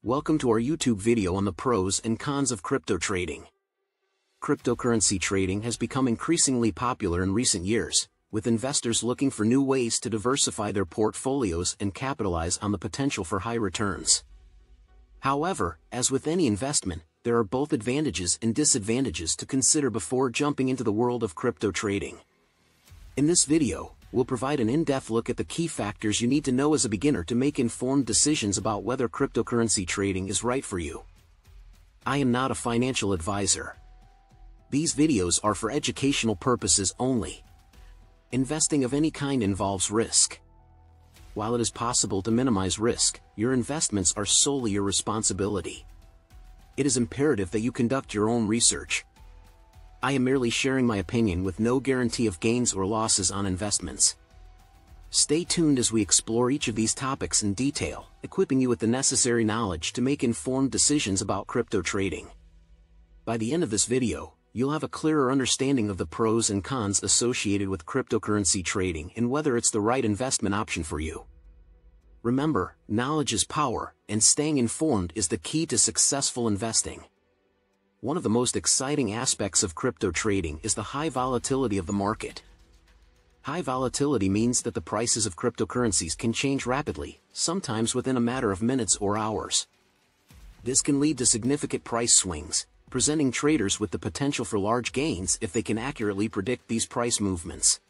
Welcome to our YouTube video on the pros and cons of crypto trading. Cryptocurrency trading has become increasingly popular in recent years, with investors looking for new ways to diversify their portfolios and capitalize on the potential for high returns. However, as with any investment, there are both advantages and disadvantages to consider before jumping into the world of crypto trading. In this video, we'll provide an in-depth look at the key factors you need to know as a beginner to make informed decisions about whether cryptocurrency trading is right for you. I am not a financial advisor. These videos are for educational purposes only. Investing of any kind involves risk. While it is possible to minimize risk, your investments are solely your responsibility. It is imperative that you conduct your own research. I am merely sharing my opinion with no guarantee of gains or losses on investments. Stay tuned as we explore each of these topics in detail, equipping you with the necessary knowledge to make informed decisions about crypto trading. By the end of this video, you'll have a clearer understanding of the pros and cons associated with cryptocurrency trading and whether it's the right investment option for you. Remember, knowledge is power, and staying informed is the key to successful investing. One of the most exciting aspects of crypto trading is the high volatility of the market. High volatility means that the prices of cryptocurrencies can change rapidly, sometimes within a matter of minutes or hours. This can lead to significant price swings, presenting traders with the potential for large gains if they can accurately predict these price movements.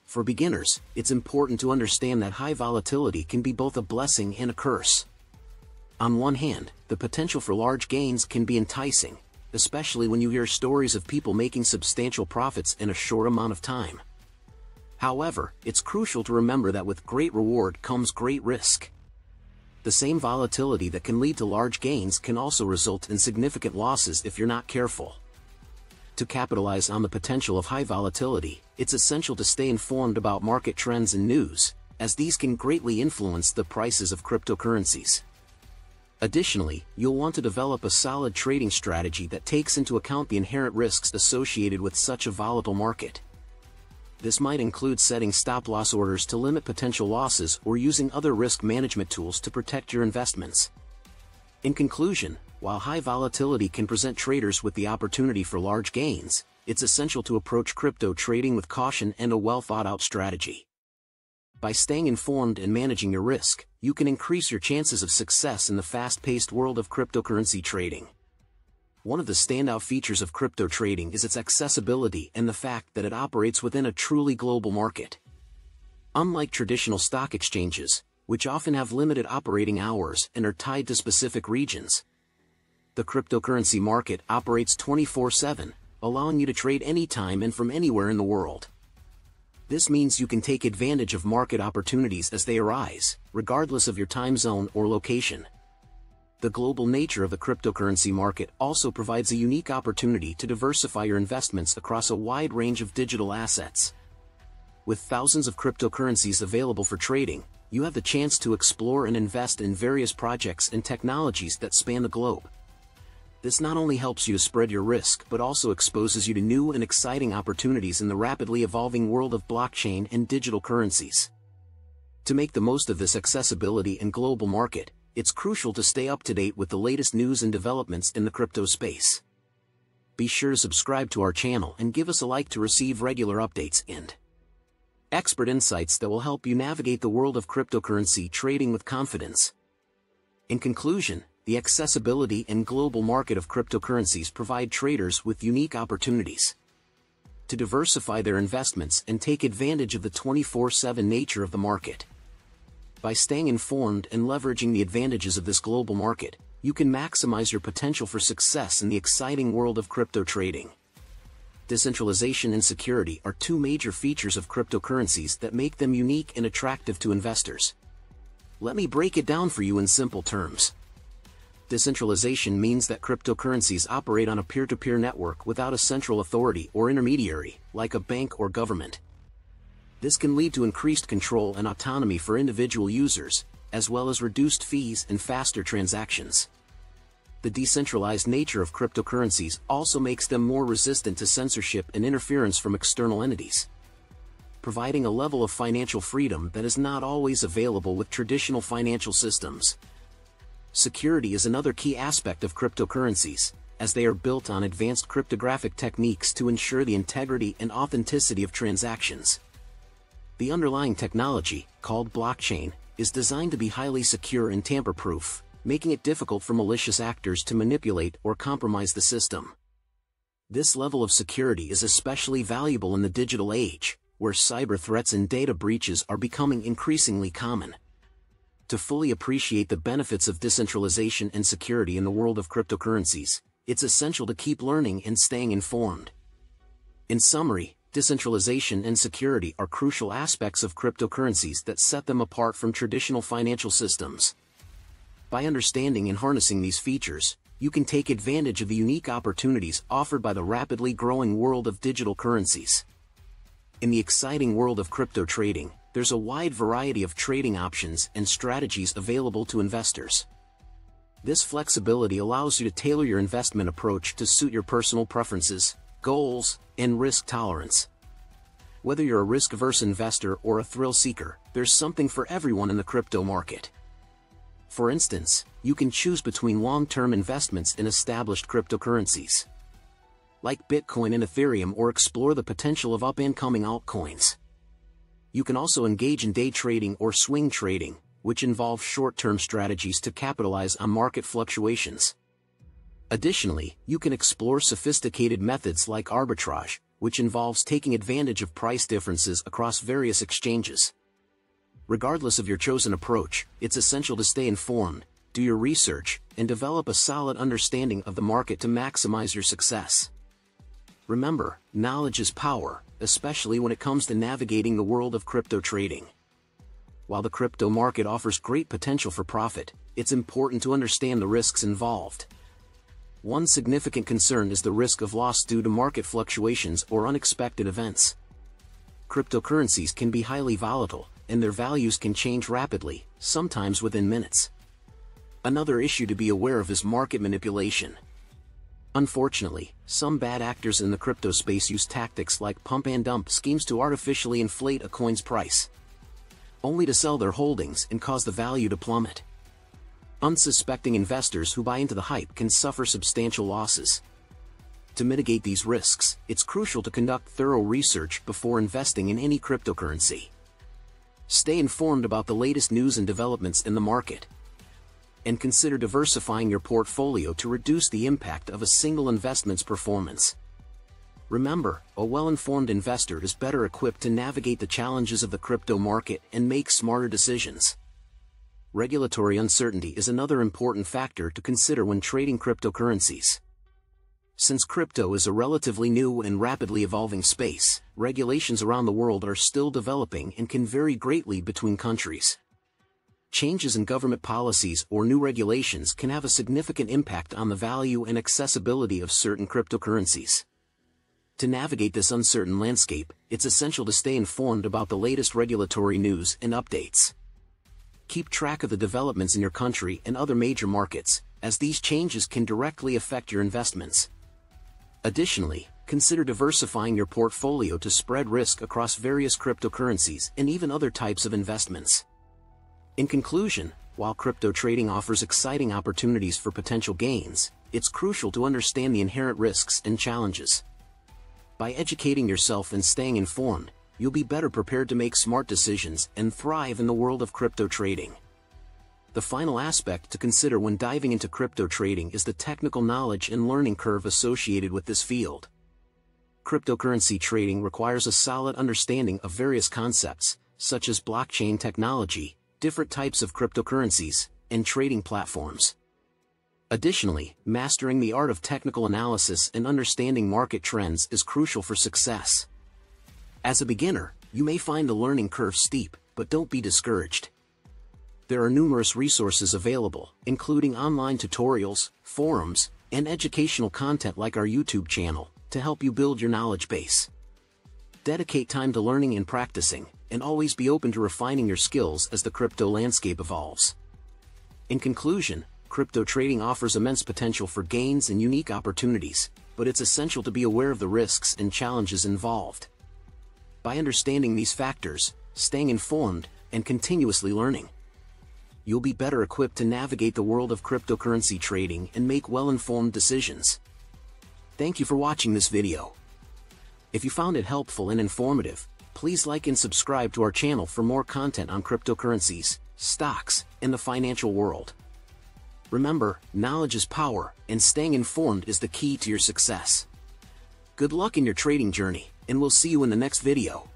For beginners, it's important to understand that high volatility can be both a blessing and a curse. On one hand, the potential for large gains can be enticing, especially when you hear stories of people making substantial profits in a short amount of time. However, it's crucial to remember that with great reward comes great risk. The same volatility that can lead to large gains can also result in significant losses if you're not careful. To capitalize on the potential of high volatility, it's essential to stay informed about market trends and news, as these can greatly influence the prices of cryptocurrencies. Additionally, you'll want to develop a solid trading strategy that takes into account the inherent risks associated with such a volatile market. This might include setting stop-loss orders to limit potential losses or using other risk management tools to protect your investments. In conclusion, while high volatility can present traders with the opportunity for large gains, it's essential to approach crypto trading with caution and a well-thought-out strategy. By staying informed and managing your risk, you can increase your chances of success in the fast-paced world of cryptocurrency trading. One of the standout features of crypto trading is its accessibility and the fact that it operates within a truly global market. Unlike traditional stock exchanges, which often have limited operating hours and are tied to specific regions, the cryptocurrency market operates 24/7, allowing you to trade anytime and from anywhere in the world. This means you can take advantage of market opportunities as they arise, regardless of your time zone or location. The global nature of the cryptocurrency market also provides a unique opportunity to diversify your investments across a wide range of digital assets. With thousands of cryptocurrencies available for trading, you have the chance to explore and invest in various projects and technologies that span the globe. This not only helps you to spread your risk but also exposes you to new and exciting opportunities in the rapidly evolving world of blockchain and digital currencies. To make the most of this accessibility and global market, it's crucial to stay up to date with the latest news and developments in the crypto space. Be sure to subscribe to our channel and give us a like to receive regular updates and expert insights that will help you navigate the world of cryptocurrency trading with confidence. In conclusion, the accessibility and global market of cryptocurrencies provide traders with unique opportunities to diversify their investments and take advantage of the 24/7 nature of the market. By staying informed and leveraging the advantages of this global market, you can maximize your potential for success in the exciting world of crypto trading. Decentralization and security are two major features of cryptocurrencies that make them unique and attractive to investors. Let me break it down for you in simple terms. Decentralization means that cryptocurrencies operate on a peer-to-peer network without a central authority or intermediary, like a bank or government. This can lead to increased control and autonomy for individual users, as well as reduced fees and faster transactions. The decentralized nature of cryptocurrencies also makes them more resistant to censorship and interference from external entities, providing a level of financial freedom that is not always available with traditional financial systems. Security is another key aspect of cryptocurrencies, as they are built on advanced cryptographic techniques to ensure the integrity and authenticity of transactions. The underlying technology, called blockchain, is designed to be highly secure and tamper-proof, making it difficult for malicious actors to manipulate or compromise the system. This level of security is especially valuable in the digital age, where cyber threats and data breaches are becoming increasingly common. To fully appreciate the benefits of decentralization and security in the world of cryptocurrencies, it's essential to keep learning and staying informed. In summary, decentralization and security are crucial aspects of cryptocurrencies that set them apart from traditional financial systems. By understanding and harnessing these features, you can take advantage of the unique opportunities offered by the rapidly growing world of digital currencies. In the exciting world of crypto trading, there's a wide variety of trading options and strategies available to investors. This flexibility allows you to tailor your investment approach to suit your personal preferences, goals, and risk tolerance. Whether you're a risk-averse investor or a thrill seeker, there's something for everyone in the crypto market. For instance, you can choose between long-term investments in established cryptocurrencies, like Bitcoin and Ethereum, or explore the potential of up-and-coming altcoins. You can also engage in day trading or swing trading, which involve short-term strategies to capitalize on market fluctuations. Additionally, you can explore sophisticated methods like arbitrage, which involves taking advantage of price differences across various exchanges. Regardless of your chosen approach, it's essential to stay informed, do your research, and develop a solid understanding of the market to maximize your success. Remember, knowledge is power, especially when it comes to navigating the world of crypto trading. While the crypto market offers great potential for profit, it's important to understand the risks involved. One significant concern is the risk of loss due to market fluctuations or unexpected events. Cryptocurrencies can be highly volatile, and their values can change rapidly, sometimes within minutes. Another issue to be aware of is market manipulation. Unfortunately, some bad actors in the crypto space use tactics like pump and dump schemes to artificially inflate a coin's price, only to sell their holdings and cause the value to plummet. Unsuspecting investors who buy into the hype can suffer substantial losses. To mitigate these risks, it's crucial to conduct thorough research before investing in any cryptocurrency. Stay informed about the latest news and developments in the market, and consider diversifying your portfolio to reduce the impact of a single investment's performance. Remember, a well-informed investor is better equipped to navigate the challenges of the crypto market and make smarter decisions. Regulatory uncertainty is another important factor to consider when trading cryptocurrencies. Since crypto is a relatively new and rapidly evolving space, regulations around the world are still developing and can vary greatly between countries. Changes in government policies or new regulations can have a significant impact on the value and accessibility of certain cryptocurrencies. To navigate this uncertain landscape, it's essential to stay informed about the latest regulatory news and updates. Keep track of the developments in your country and other major markets, as these changes can directly affect your investments. Additionally, consider diversifying your portfolio to spread risk across various cryptocurrencies and even other types of investments. In conclusion, while crypto trading offers exciting opportunities for potential gains, it's crucial to understand the inherent risks and challenges. By educating yourself and staying informed, you'll be better prepared to make smart decisions and thrive in the world of crypto trading. The final aspect to consider when diving into crypto trading is the technical knowledge and learning curve associated with this field. Cryptocurrency trading requires a solid understanding of various concepts, such as blockchain technology, different types of cryptocurrencies, and trading platforms. Additionally, mastering the art of technical analysis and understanding market trends is crucial for success. As a beginner, you may find the learning curve steep, but don't be discouraged. There are numerous resources available, including online tutorials, forums, and educational content like our YouTube channel, to help you build your knowledge base. Dedicate time to learning and practicing, and always be open to refining your skills as the crypto landscape evolves. In conclusion, crypto trading offers immense potential for gains and unique opportunities, but it's essential to be aware of the risks and challenges involved. By understanding these factors, staying informed, and continuously learning, you'll be better equipped to navigate the world of cryptocurrency trading and make well-informed decisions. Thank you for watching this video. If you found it helpful and informative, please like and subscribe to our channel for more content on cryptocurrencies, stocks, and the financial world. Remember, knowledge is power, and staying informed is the key to your success. Good luck in your trading journey, and we'll see you in the next video.